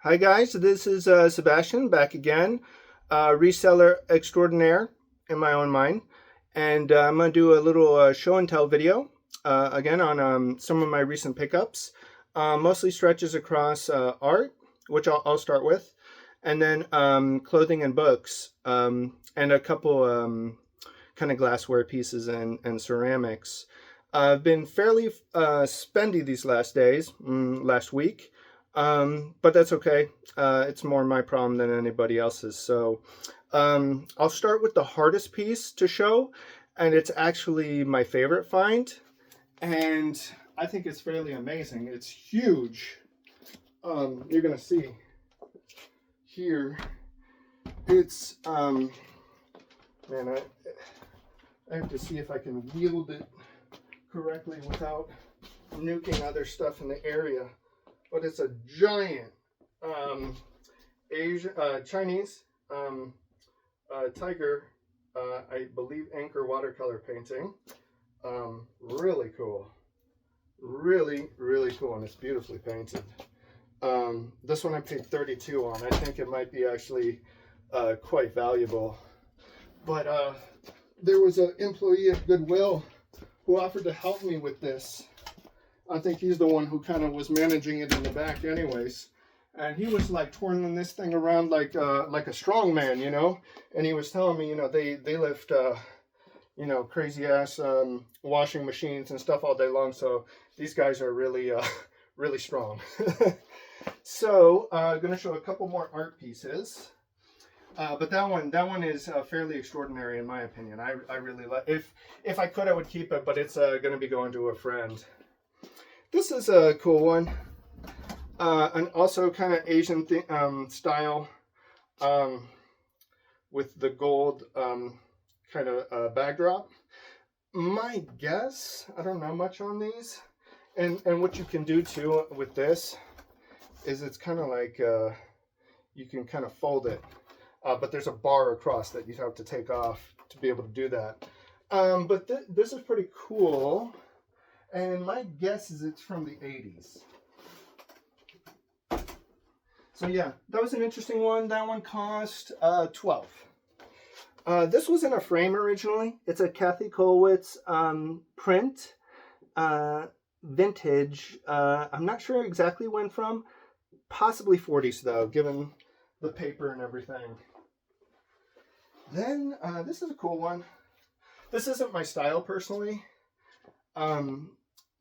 Hi guys, this is Sebastien back again, reseller extraordinaire in my own mind, and I'm going to do a little show and tell video again on some of my recent pickups. Mostly stretches across art, which I'll start with, and then clothing and books, and a couple kind of glassware pieces and ceramics. I've been fairly spendy these last days, last week. But that's okay. It's more my problem than anybody else's. So I'll start with the hardest piece to show, and it's actually my favorite find, and I think it's fairly amazing. It's huge. You're gonna see here. It's man, I have to see if I can wield it correctly without nuking other stuff in the area. But it's a giant Chinese tiger, I believe, anchor watercolor painting. Really cool. Really, really cool, and it's beautifully painted. This one I paid $32 on. I think it might be actually quite valuable. But there was an employee at Goodwill who offered to help me with this. I think he's the one who kind of was managing it in the back anyways. And he was like twirling this thing around like a strong man, you know? And he was telling me, you know, they lift, you know, crazy ass washing machines and stuff all day long. So these guys are really, really strong. So I'm going to show a couple more art pieces. But that one is fairly extraordinary in my opinion. I really like, if I could, I would keep it, but it's going to be going to a friend. This is a cool one, and also kind of Asian style, with the gold kind of backdrop. My guess, I don't know much on these, and what you can do too with this is it's kind of like you can kind of fold it, but there's a bar across that you have to take off to be able to do that. But this is pretty cool. And my guess is it's from the 80s. So yeah, that was an interesting one. That one cost $12. This was in a frame originally. It's a Kathy Kollwitz print, vintage. I'm not sure exactly when from. Possibly 40s though, given the paper and everything. Then this is a cool one. This isn't my style personally.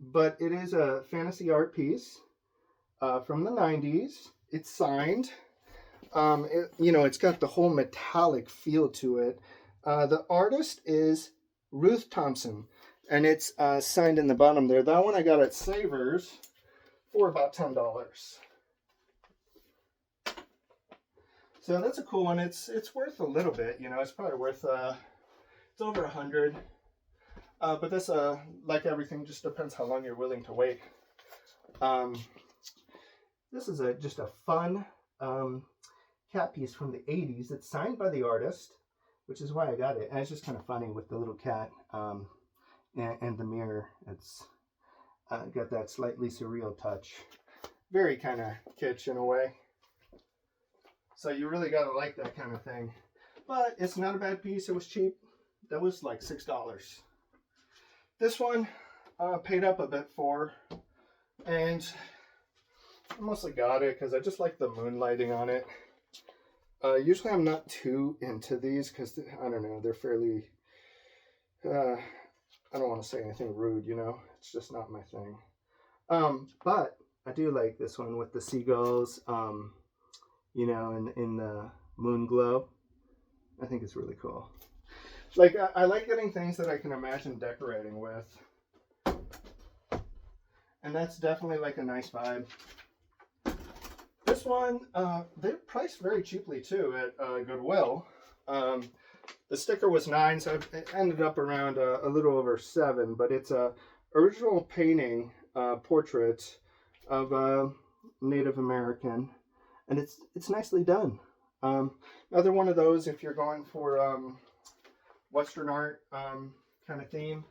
But it is a fantasy art piece from the 90s. It's signed. You know, it's got the whole metallic feel to it. The artist is Ruth Thompson, and it's signed in the bottom there. That one I got at Savers for about $10. So that's a cool one. It's worth a little bit. You know, it's probably worth it's over 100. But this, like everything, just depends how long you're willing to wait. This is just a fun cat piece from the 80s. It's signed by the artist, which is why I got it. And it's just kind of funny with the little cat and the mirror. It's got that slightly surreal touch. Very kind of kitsch in a way. So you really got to like that kind of thing. But it's not a bad piece. It was cheap. That was like $6. This one paid up a bit for, and I mostly got it because I just like the moonlighting on it. Usually I'm not too into these because, I don't know, they're fairly, I don't want to say anything rude, you know, it's just not my thing. But I do like this one with the seagulls, you know, in the moon glow. I think it's really cool. Like, I like getting things that I can imagine decorating with. And that's definitely like a nice vibe. This one, they're priced very cheaply too at Goodwill. The sticker was $9, so it ended up around a little over $7. But it's a original painting portrait of a Native American. And it's nicely done. Another one of those, if you're going for Western art kind of theme,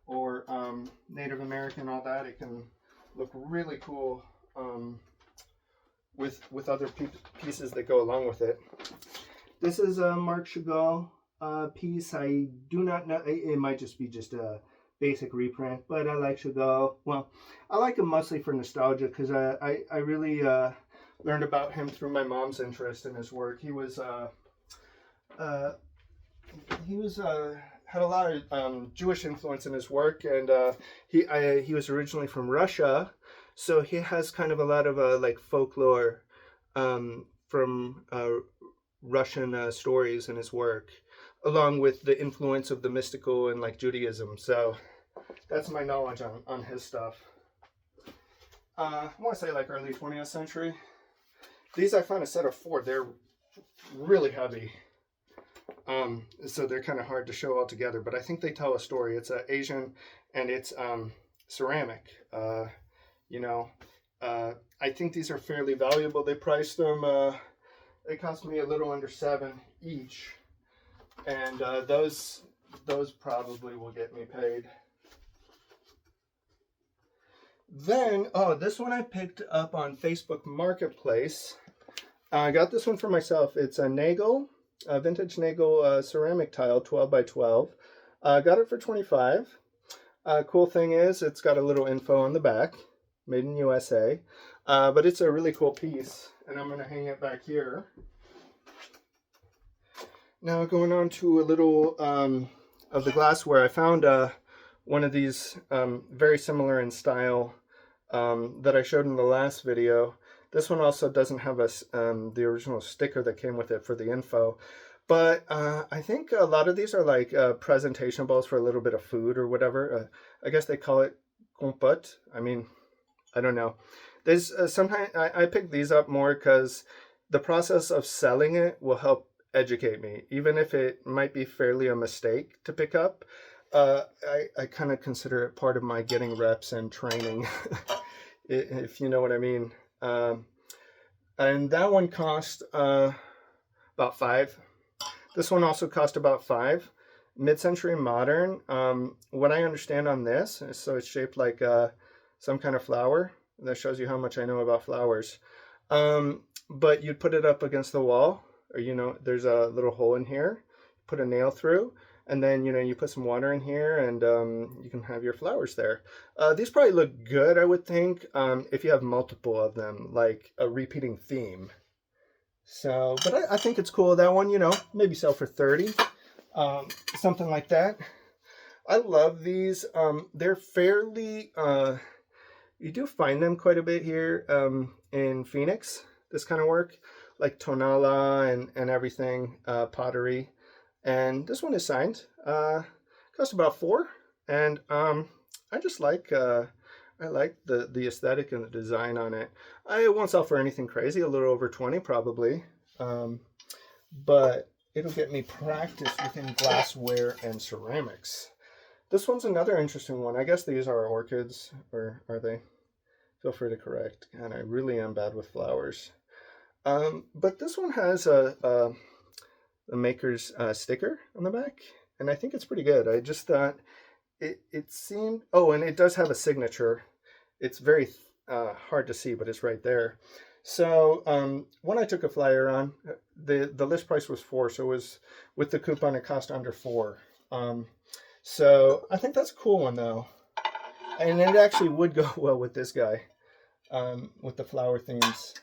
or Native American, all that, it can look really cool with other pieces that go along with it. This is a Marc Chagall piece. I do not know, it might just be just a basic reprint, but I like Chagall. Well, I like him mostly for nostalgia because I really learned about him through my mom's interest in his work. He was had a lot of Jewish influence in his work, and he was originally from Russia, so he has kind of a lot of like folklore from Russian stories in his work, along with the influence of the mystical and like Judaism. So that's my knowledge on his stuff. I want to say like early 20th century. These I found a set of 4. They're really heavy. So they're kind of hard to show all together, but I think they tell a story. It's Asian, and it's ceramic. I think these are fairly valuable. They priced them, they cost me a little under $7 each, and those probably will get me paid. Then, this one I picked up on Facebook Marketplace. I got this one for myself. It's a Nagel. A vintage Nagel ceramic tile, 12 by 12. Got it for $25. Cool thing is it's got a little info on the back, made in USA, but it's a really cool piece, and I'm going to hang it back here. Now going on to a little of the glassware. I found one of these very similar in style that I showed in the last video. This one also doesn't have the original sticker that came with it for the info. But I think a lot of these are like presentation bowls for a little bit of food or whatever. I guess they call it compote. I mean, I don't know. There's sometimes I pick these up more because the process of selling it will help educate me. Even if it might be fairly a mistake to pick up, I kind of consider it part of my getting reps and training, if you know what I mean. And that one cost about $5. This one also cost about $5. Mid-century modern. What I understand on this is, so it's shaped like some kind of flower. That shows you how much I know about flowers. But you'd put it up against the wall, or there's a little hole in here. Put a nail through, and then you put some water in here, and you can have your flowers there. These probably look good, I would think, if you have multiple of them, like a repeating theme. So, but I think it's cool. That one, maybe sell for $30, something like that. I love these. They're fairly, you do find them quite a bit here in Phoenix, this kind of work, like tonala and everything, pottery. And this one is signed. Cost about $4, and I just like I like the aesthetic and the design on it. It won't sell for anything crazy, a little over 20 probably, but it'll get me practice within glassware and ceramics. This one's another interesting one. I guess these are orchids, or are they? Feel free to correct. And I really am bad with flowers. But this one has a maker's sticker on the back, and I think it's pretty good. I just thought it seemed, and it does have a signature. It's very hard to see, but it's right there. So when I took a flyer on, the list price was $4, so it was, with the coupon, it cost under $4. So I think that's a cool one though, and it actually would go well with this guy, with the flower themes.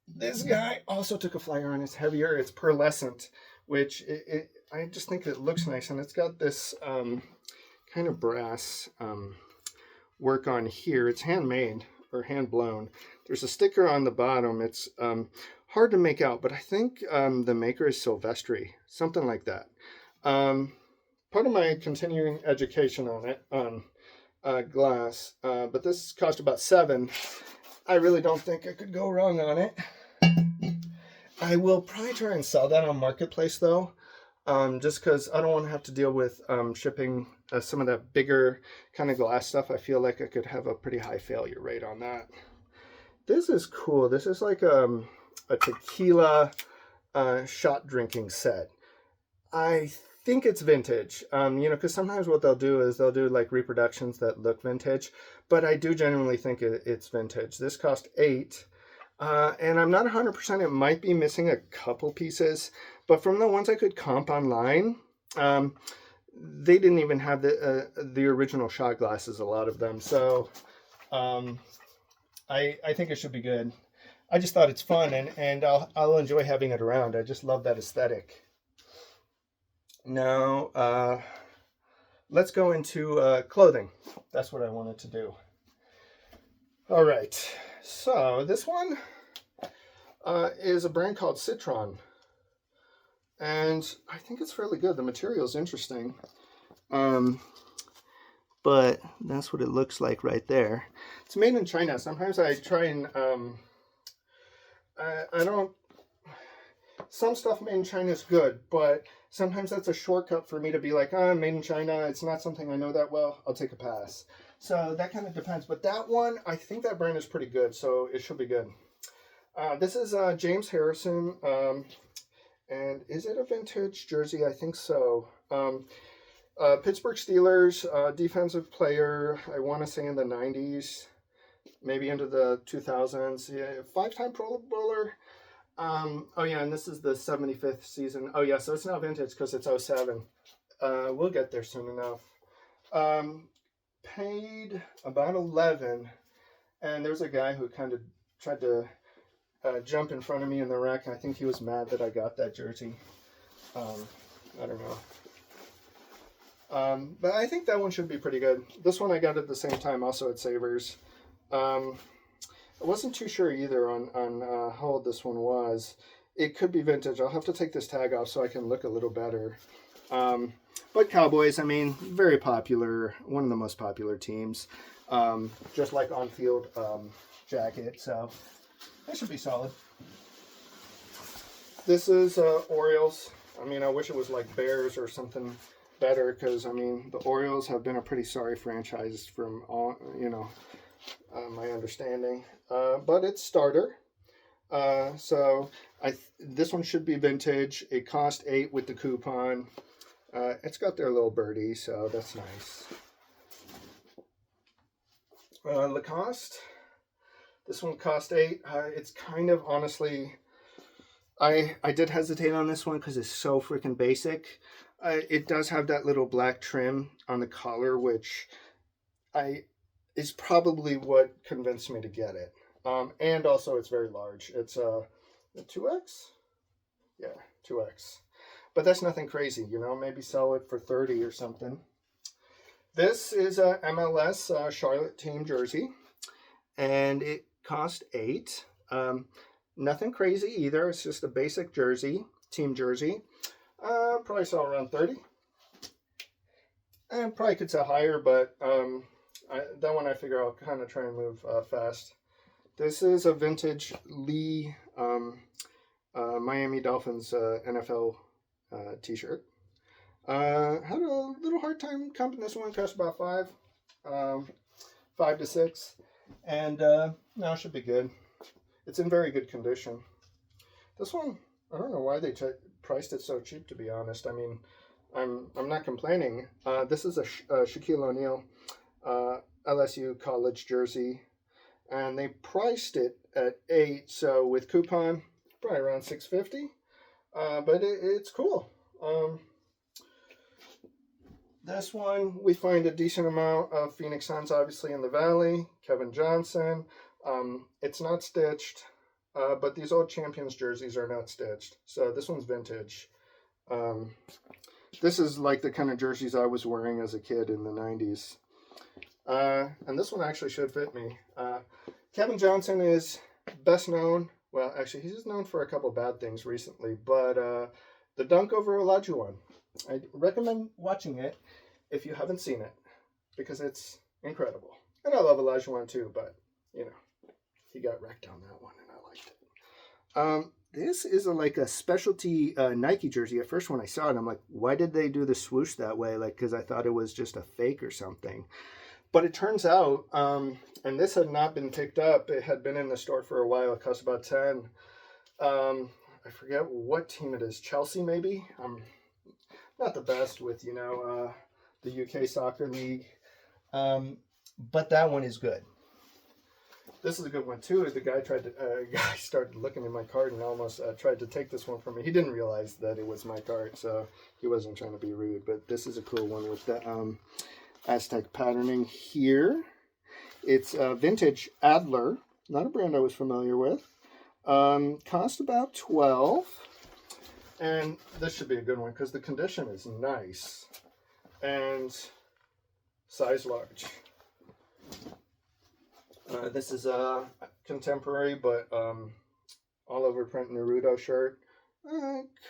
This guy also took a flyer on. It's heavier. It's pearlescent, which I just think it looks nice, and it's got this kind of brass work on here. It's handmade or hand blown. There's a sticker on the bottom. It's hard to make out, but I think the maker is Silvestri, something like that. Part of my continuing education on it, on glass, but this cost about $7. I really don't think I could go wrong on it. I will probably try and sell that on Marketplace though, just because I don't want to have to deal with shipping some of that bigger kind of glass stuff. I feel like I could have a pretty high failure rate on that. This is cool. This is like a tequila shot drinking set. I think it's vintage, because sometimes what they'll do is they'll do like reproductions that look vintage, but I do genuinely think it's vintage. This cost $8. And I'm not 100%, it might be missing a couple pieces, but from the ones I could comp online, they didn't even have the original shot glasses, a lot of them. So um, I think it should be good. I just thought it's fun, and I'll enjoy having it around. I just love that aesthetic. Now, let's go into clothing. That's what I wanted to do. All right, so this one is a brand called Citron, and I think it's fairly good. The material is interesting, but that's what it looks like right there. It's made in China. Sometimes I try and I don't. Some stuff made in China is good, but sometimes that's a shortcut for me to be like, oh, made in China. It's not something I know that well. I'll take a pass. So that kind of depends. But that one, I think that brand is pretty good, so it should be good. This is James Harrison, and is it a vintage jersey? I think so. Pittsburgh Steelers, defensive player, I want to say in the 90s, maybe into the 2000s. Yeah, five-time Pro Bowler. Oh yeah, and this is the 75th season. Oh yeah, so it's not vintage because it's '07. We'll get there soon enough. Paid about 11, and there's a guy who kind of tried to jump in front of me in the rack. I think he was mad that I got that jersey. I don't know. But I think that one should be pretty good. This one I got at the same time, also at Savers. I wasn't too sure either on how old this one was. It could be vintage. I'll have to take this tag off so I can look a little better. But Cowboys, I mean, very popular, one of the most popular teams. Just like on-field jacket, so that should be solid. This is Orioles. I mean, I wish it was like Bears or something better, because I mean, the Orioles have been a pretty sorry franchise from all, my understanding. But it's starter. So this one should be vintage. It cost $8 with the coupon. It's got their little birdie, so that's nice. Lacoste. This one cost $8. It's kind of, honestly, I did hesitate on this one because it's so freaking basic. It does have that little black trim on the collar, which is probably what convinced me to get it. And also it's very large. It's a 2X? Yeah, 2X. But that's nothing crazy, maybe sell it for 30 or something. This is a MLS Charlotte team jersey, and it cost $8. Nothing crazy either. It's just a basic jersey, team jersey. Probably sell around 30. And probably could sell higher, but that one I figure I'll kind of try and move fast. This is a vintage Lee Miami Dolphins NFL t-shirt. Had a little hard time comping this one. Cost about $5 to $6, and no, it should be good. It's in very good condition. This one, I don't know why they priced it so cheap, to be honest. I mean, I'm not complaining. This is a Shaquille O'Neal LSU college jersey, and they priced it at $8. So with coupon, probably around $6.50. But it's cool. This one, we find a decent amount of Phoenix Suns, obviously, in the Valley. Kevin Johnson. It's not stitched, but these old Champions jerseys are not stitched. So this one's vintage. This is like the kind of jerseys I was wearing as a kid in the 90s. And this one actually should fit me. Kevin Johnson is best known, well, actually, he's known for a couple bad things recently, but the dunk over Olajuwon. I recommend watching it if you haven't seen it, because it's incredible. And I love Olajuwon too, but, he got wrecked on that one, and I liked it. This is like a specialty Nike jersey. At first when I saw it, I'm like, why did they do the swoosh that way? Like, because I thought it was just a fake or something. But it turns out, and this had not been picked up. It had been in the store for a while. It cost about 10. I forget what team it is. Chelsea, maybe? I'm not the best with, the UK Soccer League. But that one is good. This is a good one too. The guy guy started looking in my cart and almost tried to take this one from me. He didn't realize that it was my cart, so he wasn't trying to be rude. But this is a cool one with the Aztec patterning here. It's vintage Adler, not a brand I was familiar with. Cost about $12, and this should be a good one because the condition is nice and size large. This is a contemporary, but all over print Naruto shirt.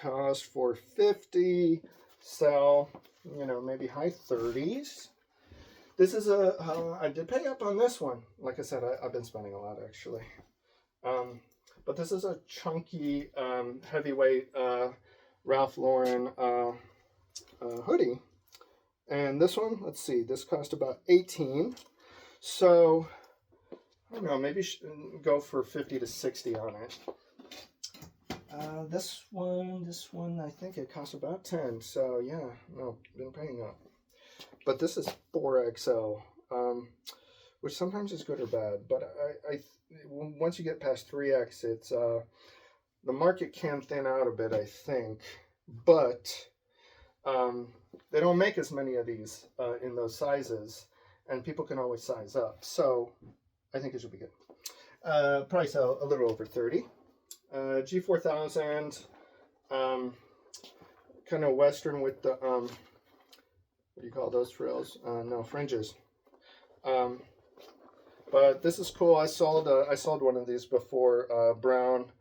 Cost $4.50. Sell, you know, maybe high 30s. This is I did pay up on this one. Like I said, I've been spending a lot actually. But this is a chunky, heavyweight Ralph Lauren hoodie. And this one, let's see, this cost about $18. So, I don't know, maybe go for 50 to 60 on it. This one, I think it cost about 10. So, yeah, no, been paying up. But this is 4XL, which sometimes is good or bad. But once you get past 3X, it's the market can thin out a bit, I think. But they don't make as many of these in those sizes, and people can always size up. So I think it should be good. Price a little over 30. G4000, kind of Western with the what do you call those frills? No, fringes. But this is cool. I sold one of these before, brown,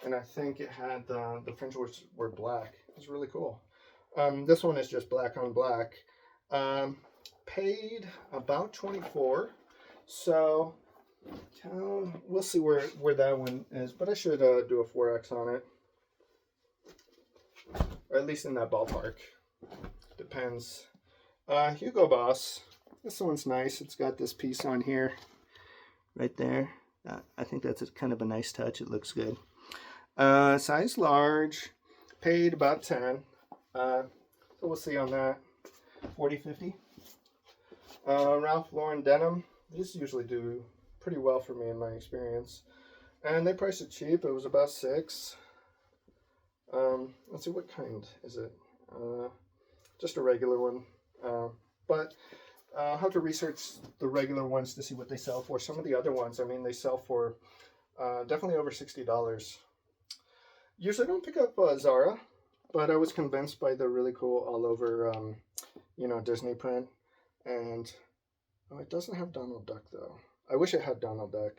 and I think it had the fringes were black. It was really cool. This one is just black on black. Paid about 24, so we'll see where that one is. But I should do a 4X on it, or at least in that ballpark. Depends. Hugo Boss. This one's nice. It's got this piece on here, right there. I think that's kind of a nice touch. It looks good. Size large. Paid about 10. So we'll see on that. 40, 50. Ralph Lauren denim. These usually do pretty well for me in my experience. And they priced it cheap. It was about $6. Let's see, what kind is it? Just a regular one. But I'll have to research the regular ones to see what they sell for. Some of the other ones, I mean, they sell for definitely over $60. Usually I don't pick up Zara, but I was convinced by the really cool all over, you know, Disney print. And oh, it doesn't have Donald Duck though. I wish it had Donald Duck.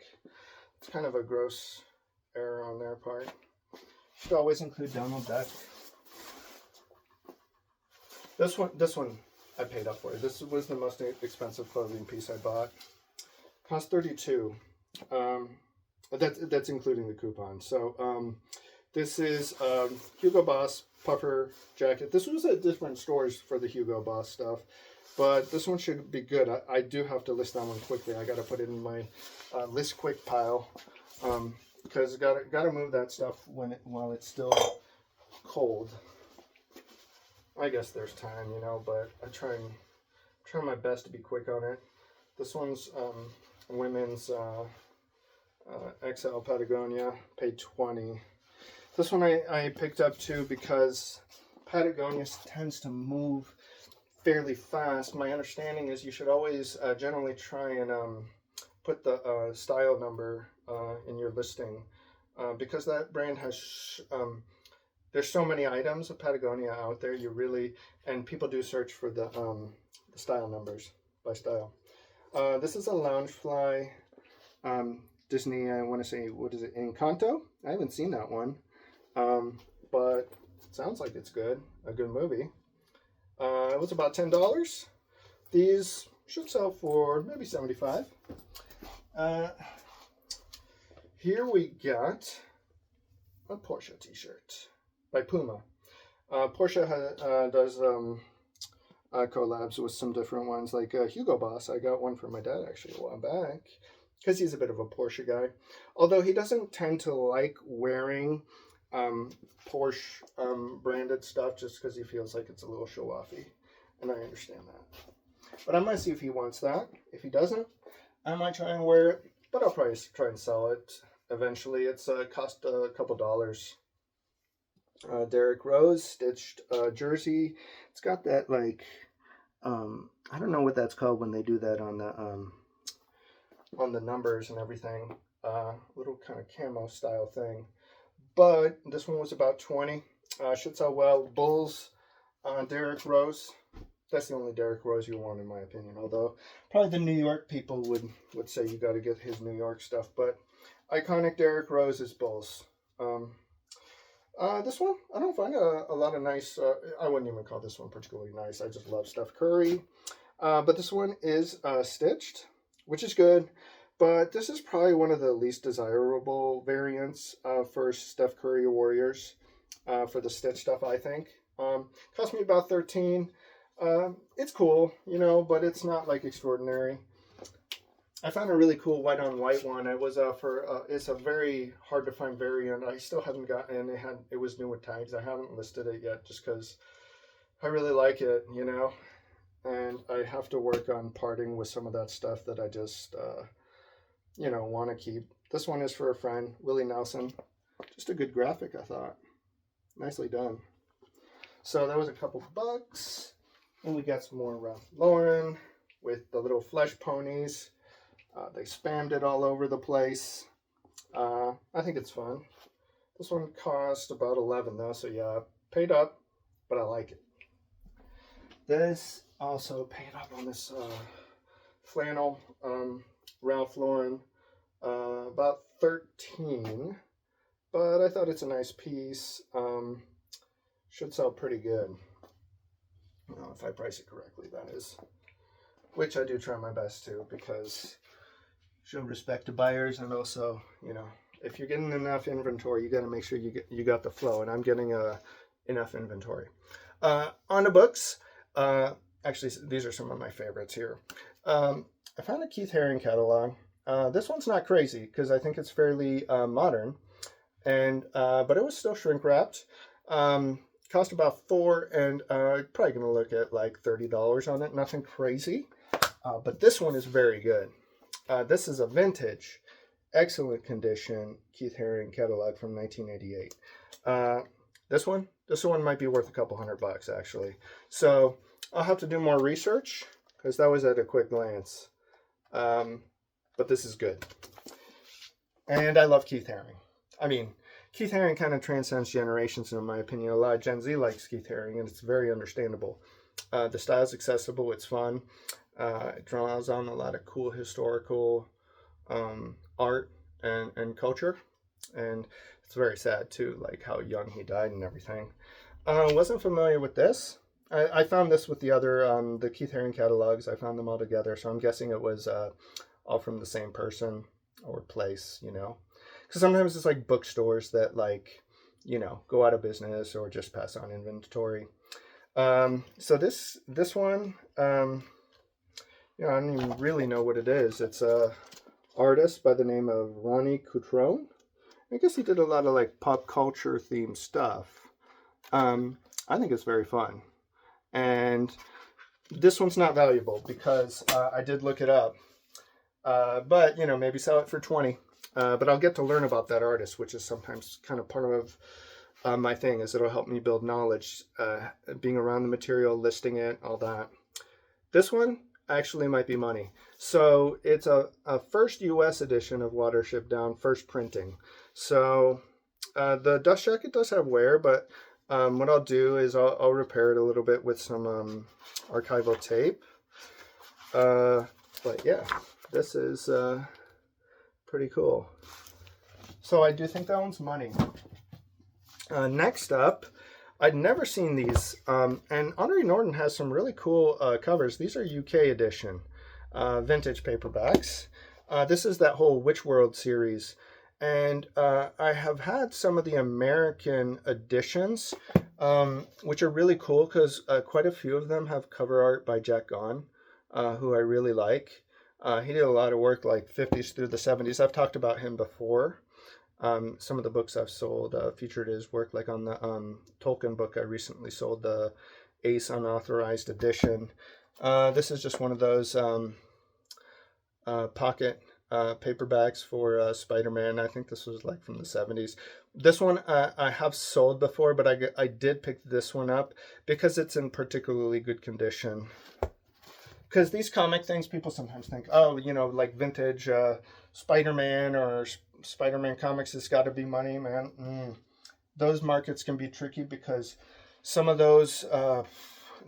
It's kind of a gross error on their part. Should always include Donald Duck. This one I paid up for. This was the most expensive clothing piece I bought. Cost $32. That's including the coupon. So this is Hugo Boss puffer jacket. This was at different stores for the Hugo Boss stuff, but this one should be good. I do have to list that one quickly. I got to put it in my list quick pile because got to move that stuff while it's still cold. I guess there's time, you know, but I try my best to be quick on it. This one's women's XL Patagonia, paid 20. This one I picked up too because Patagonia tends to move fairly fast. My understanding is you should always generally try and put the style number in your listing because that brand has there's so many items of Patagonia out there. And people do search for the style numbers by style. This is a Loungefly Disney, I want to say, what is it, Encanto? I haven't seen that one, but it sounds like it's good, a good movie. It was about $10. These should sell for maybe $75. Here we got a Porsche t-shirt by Puma. Porsche does collabs with some different ones, like Hugo Boss. I got one for my dad actually a while back because he's a bit of a Porsche guy. Although he doesn't tend to like wearing Porsche branded stuff just because he feels like it's a little show-offy, and I understand that. But I might see if he wants that. If he doesn't, I might try and wear it but I'll probably try and sell it eventually. It's cost a couple dollars. Derrick Rose stitched jersey. It's got that like I don't know what that's called when they do that on the numbers and everything. Little kind of camo style thing. But this one was about 20. Should sell well. Bulls, Derrick Rose. That's the only Derrick Rose you want, in my opinion. Although probably the New York people would say you got to get his New York stuff. But iconic Derrick Rose is Bulls. This one, I don't find a lot of nice. I wouldn't even call this one particularly nice. I just love Steph Curry. But this one is stitched, which is good. But this is probably one of the least desirable variants for Steph Curry Warriors for the stitch stuff, I think. Cost me about $13. It's cool, you know, but it's not like extraordinary. I found a really cool white on white one. It was it's a very hard to find variant. I still haven't gotten it was new with tags. I haven't listed it yet just because I really like it, you know. And I have to work on parting with some of that stuff that I just you know, want to keep. This one is for a friend, Willie Nelson. Just a good graphic, I thought. Nicely done. So that was a couple bucks. And we got some more Ralph Lauren with the little flesh ponies. They spammed it all over the place. I think it's fun. This one cost about $11 though, so yeah, paid up, but I like it. This also paid up on this flannel Ralph Lauren, about $13, but I thought it's a nice piece. Should sell pretty good. If I price it correctly, that is. Which I do try my best to, because show respect to buyers, and also, you know, if you're getting enough inventory, you got to make sure you got the flow, and I'm getting enough inventory. On the books, actually, these are some of my favorites here. I found a Keith Haring catalog. This one's not crazy because I think it's fairly modern, and but it was still shrink wrapped. Cost about $4, and probably gonna look at like $30 on it. Nothing crazy, but this one is very good. This is a vintage, excellent condition Keith Haring catalog from 1988. This one might be worth a couple $100 actually. So I'll have to do more research because that was at a quick glance. But this is good. And I love Keith Haring. I mean, Keith Haring kind of transcends generations, in my opinion. A lot of Gen Z likes Keith Haring, and it's very understandable. The style's accessible. It's fun. It draws on a lot of cool historical art and culture. And it's very sad, too, like how young he died and everything. Wasn't familiar with this. I found this with the other, the Keith Haring catalogs. I found them all together, so I'm guessing it was all from the same person or place, you know. Because sometimes it's like bookstores that, like, you know, go out of business or just pass on inventory. So this one, you know, I don't even really know what it is. It's a artist by the name of Ronnie Coutron. I guess he did a lot of like pop culture themed stuff. I think it's very fun. And this one's not valuable because I did look it up. But, you know, maybe sell it for 20. But I'll get to learn about that artist, which is sometimes kind of part of my thing, is it'll help me build knowledge, being around the material, listing it, all that. This one actually might be money. So it's a first U.S. edition of Watership Down, first printing. So the dust jacket does have wear, but what I'll do is I'll repair it a little bit with some archival tape. But yeah, this is pretty cool. So I do think that one's money. Next up, I'd never seen these, and Andre Norton has some really cool covers. These are UK edition vintage paperbacks. This is that whole Witch World series, and I have had some of the American editions, which are really cool because quite a few of them have cover art by Jack Gaughan, who I really like. He did a lot of work like 50s through the 70s. I've talked about him before. Some of the books I've sold featured his work, like on the Tolkien book I recently sold, the Ace Unauthorized Edition. This is just one of those pocket paperbacks for Spider-Man. I think this was like from the 70s. This one I have sold before, but I did pick this one up because it's in particularly good condition. Because these comic things, people sometimes think, oh, you know, like vintage Spider-Man or Spider-Man comics has got to be money, man. Those markets can be tricky because some of those,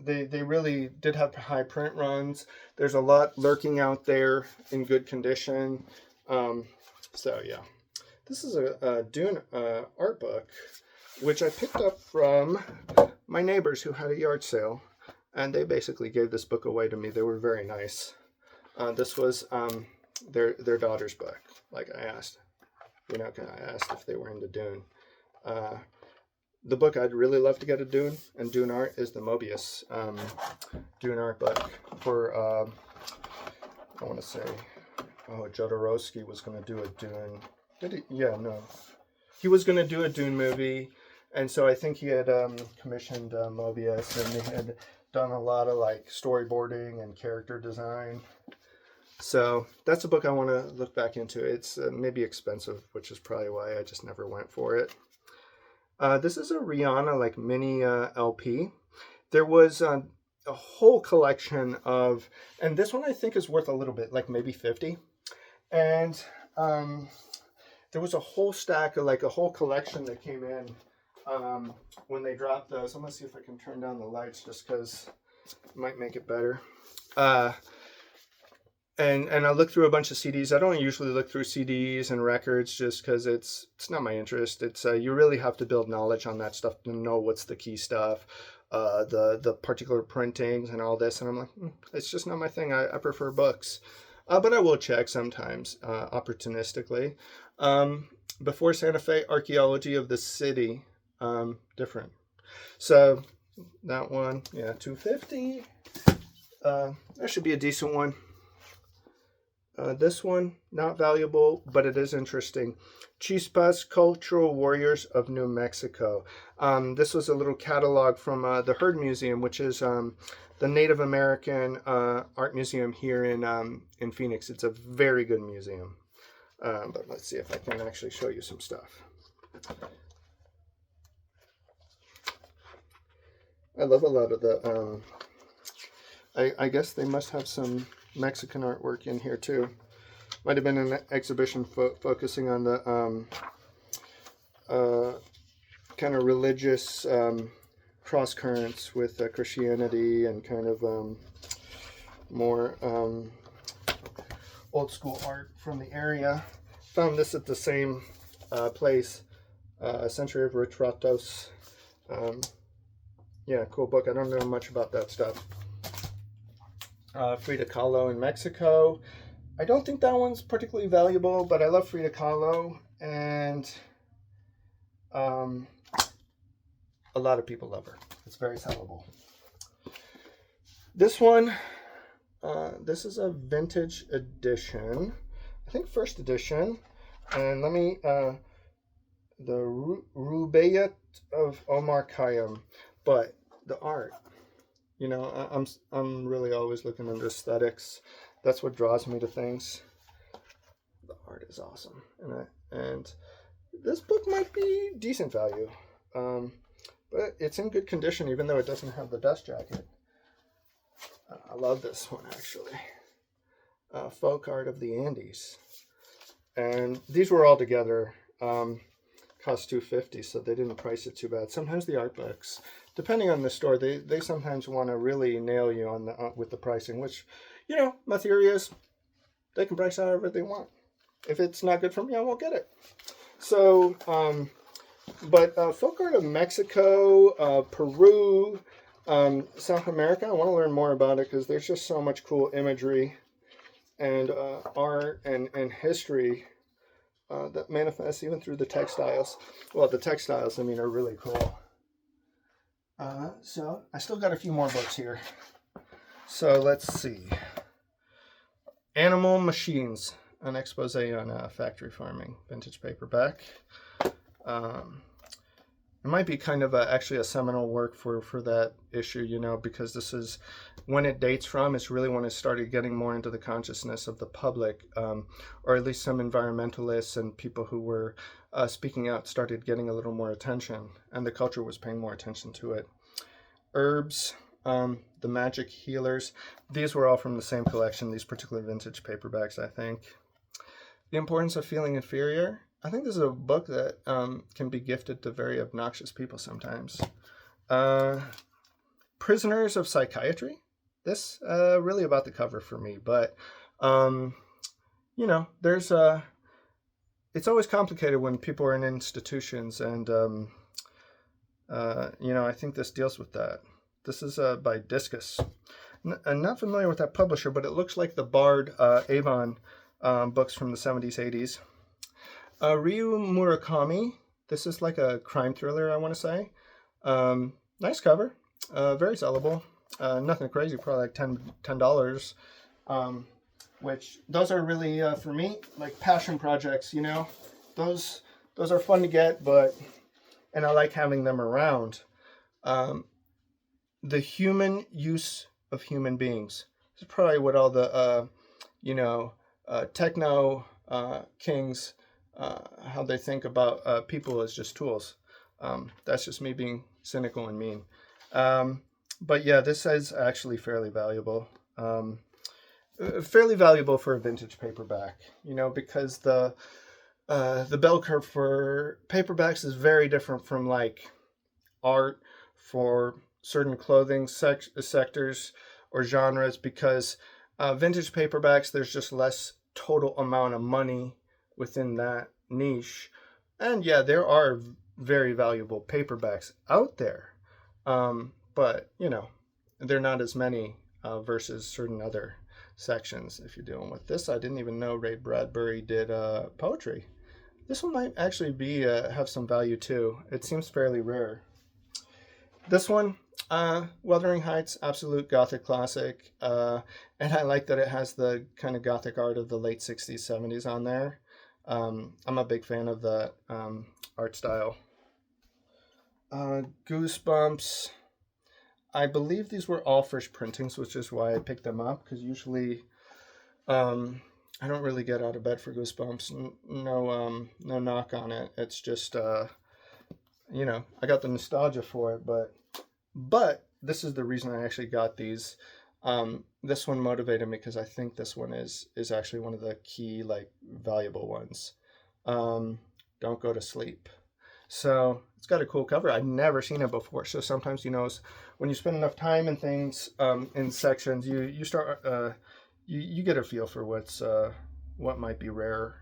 they really did have high print runs. There's a lot lurking out there in good condition. So, yeah. This is a Dune art book, which I picked up from my neighbors who had a yard sale. And they basically gave this book away to me. They were very nice. This was their daughter's book. Like I asked, I asked if they were into Dune. The book I'd really love to get a Dune and Dune art is the Mobius Dune art book for, I want to say, Jodorowsky was going to do a Dune. Did he? Yeah, no. He was going to do a Dune movie. And so I think he had commissioned Mobius, and they had done a lot of like storyboarding and character design. So that's a book I want to look back into. It's maybe expensive, which is probably why I just never went for it. This is a Rihanna like mini LP. There was a whole collection of, and this one I think is worth a little bit, like maybe 50. And there was a whole stack of like a whole collection that came in when they dropped those. I'm gonna see if I can turn down the lights just because it might make it better. And I looked through a bunch of CDs. I don't usually look through CDs and records just because it's not my interest. It's you really have to build knowledge on that stuff to know what's the key stuff, the particular printings and all this. And I'm like, it's just not my thing. I prefer books, but I will check sometimes opportunistically. Before Santa Fe, Archaeology of the City. Different. So that one, yeah, $2.50. That should be a decent one. This one, not valuable, but it is interesting. Chispas, Cultural Warriors of New Mexico. This was a little catalog from the Herd Museum, which is the Native American art museum here in Phoenix. It's a very good museum. But let's see if I can actually show you some stuff. I love a lot of the, I guess they must have some Mexican artwork in here too. Might have been an exhibition focusing on the kind of religious cross currents with Christianity and kind of more old school art from the area. Found this at the same place, Century of Retratos. Yeah, cool book. I don't know much about that stuff. Frida Kahlo in Mexico. I don't think that one's particularly valuable, but I love Frida Kahlo, and a lot of people love her. It's very sellable. This one, this is a vintage edition. I think first edition. And let me, the Rubaiyat of Omar Khayyam. But the art, you know, I'm really always looking into aesthetics. That's what draws me to things. The art is awesome, and this book might be decent value, but it's in good condition even though it doesn't have the dust jacket. I love this one actually. Folk Art of the Andes, and these were all together. Cost $2.50, so they didn't price it too bad. Sometimes the art books, depending on the store, they sometimes want to really nail you on the with the pricing, which, you know, my theory is they can price however they want. If it's not good for me, I won't get it. So, but folk art of Mexico, Peru, South America, I want to learn more about it because there's just so much cool imagery and art and history that manifests even through the textiles. Well, the textiles, I mean, are really cool. So I still got a few more books here. So let's see. Animal Machines, an expose on factory farming, vintage paperback. it might be kind of actually a seminal work for that issue, you know, because this is when it dates from. It's really when it started getting more into the consciousness of the public, or at least some environmentalists and people who were speaking out started getting a little more attention, and the culture was paying more attention to it. Herbs, the Magic Healers. These were all from the same collection, these particular vintage paperbacks, I think. The Importance of Feeling Inferior. I think this is a book that can be gifted to very obnoxious people sometimes. Prisoners of Psychiatry. This really about the cover for me, but you know, there's it's always complicated when people are in institutions, and you know, I think this deals with that. This is by Discus. I'm not familiar with that publisher, but it looks like the Bard Avon books from the 70s, 80s. Ryu Murakami. This is like a crime thriller, I want to say. Nice cover. Very sellable. Nothing crazy, probably like $10. Which those are really for me like passion projects. You know, those are fun to get, and I like having them around. The Human Use of Human Beings. This is probably what all the you know, techno kings, how they think about people as just tools. That's just me being cynical and mean. But yeah, this is actually fairly valuable. Fairly valuable for a vintage paperback, you know, because the bell curve for paperbacks is very different from like art for certain clothing sectors or genres, because vintage paperbacks, there's just less total amount of money within that niche. And yeah, there are very valuable paperbacks out there, but you know, they're not as many versus certain other sections. If you're dealing with this, I didn't even know Ray Bradbury did poetry. This one might actually be have some value too. It seems fairly rare. This one, Wuthering Heights, absolute Gothic classic, and I like that it has the kind of Gothic art of the late 60s, 70s on there. I'm a big fan of that art style. Goosebumps. I believe these were all fresh printings, which is why I picked them up, because usually I don't really get out of bed for Goosebumps. No knock on it. It's just, you know, I got the nostalgia for it, but this is the reason I actually got these. This one motivated me because I think this one is actually one of the key, like, valuable ones. Don't Go to Sleep. So it's got a cool cover. I'd never seen it before. So sometimes, you know, when you spend enough time in things, in sections, you start, you get a feel for what might be rare,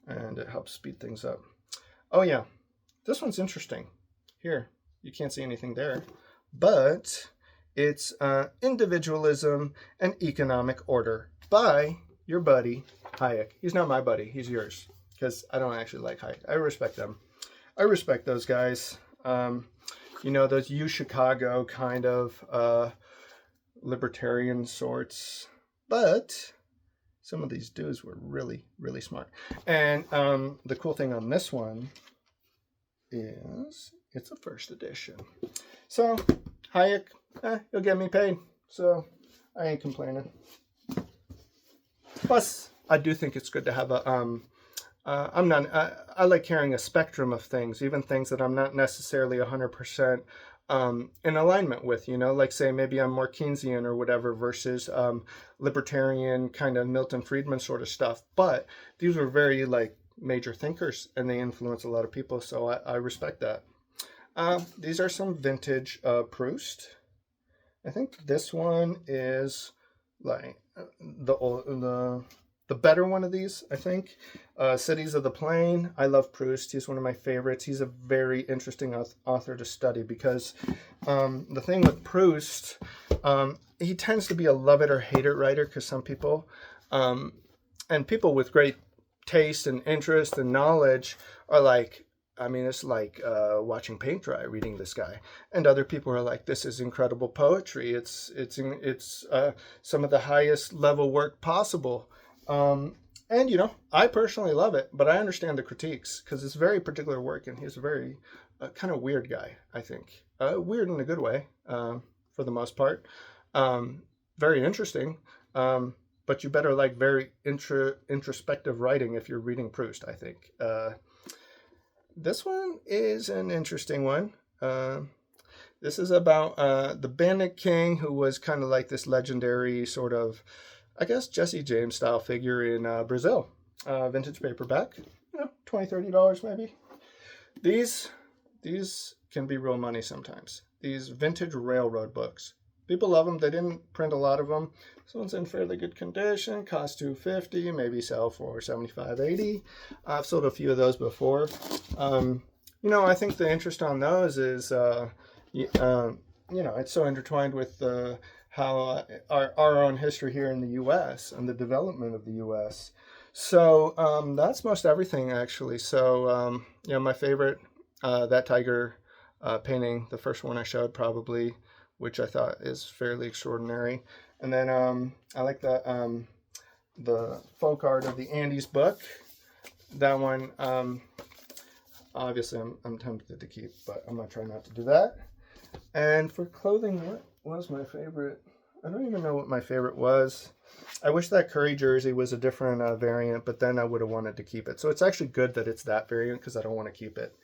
and it helps speed things up. Oh yeah, this one's interesting. Here, you can't see anything there, but it's Individualism and Economic Order by your buddy Hayek. He's not my buddy. He's yours. Because I don't actually like Hayek. I respect them. I respect those guys. You know, those Chicago kind of libertarian sorts. But some of these dudes were really, really smart. And the cool thing on this one is it's a first edition. So, Hayek, you'll get me paid. So, I ain't complaining. Plus, I do think it's good to have a... I like carrying a spectrum of things, even things that I'm not necessarily 100% in alignment with, you know, like say maybe I'm more Keynesian or whatever versus libertarian kind of Milton Friedman sort of stuff. But these were very like major thinkers and they influence a lot of people. So I respect that. These are some vintage Proust. I think this one is like the better one of these, I think. Cities of the Plain. I love Proust. He's one of my favorites. He's a very interesting author to study because the thing with Proust, he tends to be a love it or hate it writer because some people, and people with great taste and interest and knowledge are like, I mean, it's like watching paint dry reading this guy. And other people are like, this is incredible poetry. It's some of the highest level work possible. And, I personally love it, but I understand the critiques because it's very particular work, and he's a very kind of weird guy, I think. Weird in a good way, for the most part. Um, Very interesting, but you better like very introspective writing if you're reading Proust, I think. This one is an interesting one. This is about the Bandit King, who was kind of like this legendary sort of, I guess, Jesse James style figure in Brazil. Vintage paperback, $20, $30 maybe. These can be real money sometimes. These vintage railroad books. People love them. They didn't print a lot of them. This one's in fairly good condition. Cost $250, maybe sell for $75, $80. I've sold a few of those before. I think the interest on those is, it's so intertwined with how our own history here in the U.S. and the development of the U.S. So that's most everything, actually. So, my favorite, that tiger painting, the first one I showed probably, which I thought is fairly extraordinary. And then I like the folk art of the Andes book. That one, obviously I'm tempted to keep, but I'm going to try not to do that. And for clothing, what was my favorite? I don't even know what my favorite was. I wish that Curry jersey was a different variant, but then I would have wanted to keep it. So it's actually good that it's that variant because I don't want to keep it.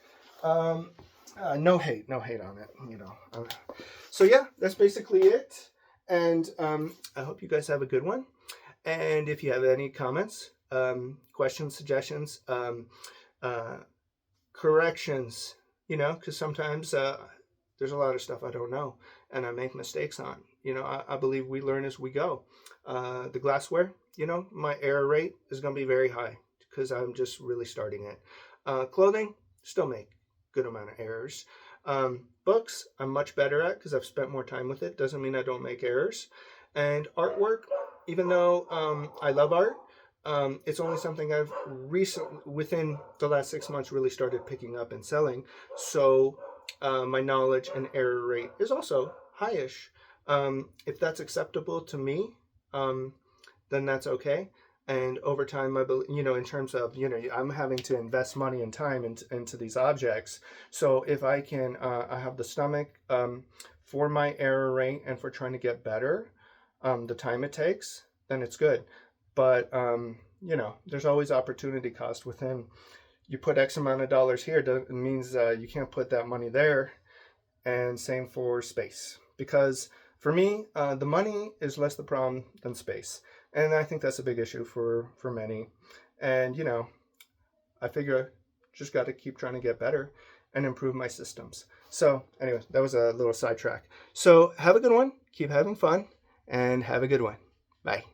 No hate on it, So yeah, that's basically it. And I hope you guys have a good one. And if you have any comments, questions, suggestions, corrections, because sometimes there's a lot of stuff I don't know and I make mistakes on. I believe we learn as we go. The glassware, my error rate is going to be very high because I'm just really starting it. Clothing, still make good amount of errors. Books, I'm much better at because I've spent more time with it. Doesn't mean I don't make errors. And artwork, even though I love art, it's only something I've recently, within the last 6 months, really started picking up and selling. So my knowledge and error rate is also highish. If that's acceptable to me, then that's okay. And over time, I believe, in terms of, I'm having to invest money and time into these objects. So if I can, I have the stomach for my error rate and for trying to get better, the time it takes, then it's good. But, there's always opportunity cost within. You put X amount of dollars here, it means you can't put that money there. And same for space. Because for me, the money is less the problem than space. And I think that's a big issue for many. And, I figure just got to keep trying to get better and improve my systems. So anyway, that was a little sidetrack. So have a good one. Keep having fun and have a good one. Bye.